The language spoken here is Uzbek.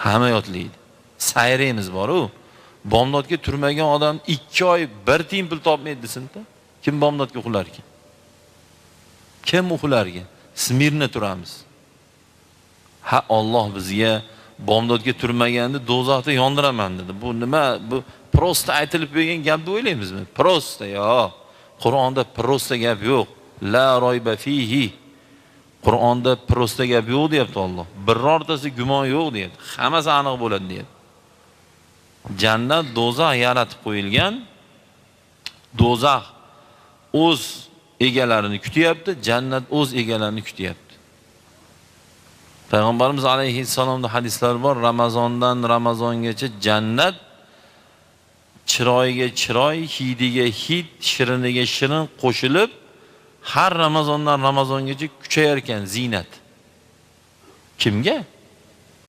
Hamma yotlaydi. Sayraymiz bor-u. Bomdodga turmagan odam 2 oy bir tiyin pul topmaydi desin-da. Kim bomdodga uxlar ekan? Kim uxlar ekan? Smirna turamiz. Ha, Alloh bizga bomdodga turmaganda do'zaxda yondiraman dedi. Bu nima? Bu prosta aytilib qo'ygan gap deb o'ylaymizmi? Prosta yo'q. Qur'onda prosta gap yo'q. La royba fihi. Qur'onda prosta gap yo'q deyapti Alloh. Birortasi gumon yo'q deyapti. Hammasi aniq bo'ladi deyapti. Jannat, do'zax yaratib qo'yilgan. Do'zax o'z egalarini kutyapti, jannat o'z egalarini kutyapti. Payg'ambarimiz alayhissalomda hadislar bor, Ramazondan Ramazongacha jannat chiroyiga chiroy, hidiga hid, shiriniga shirin qo'shilib, har Ramazondan Ramazongacha kuchayar ekan zinat. Kimga?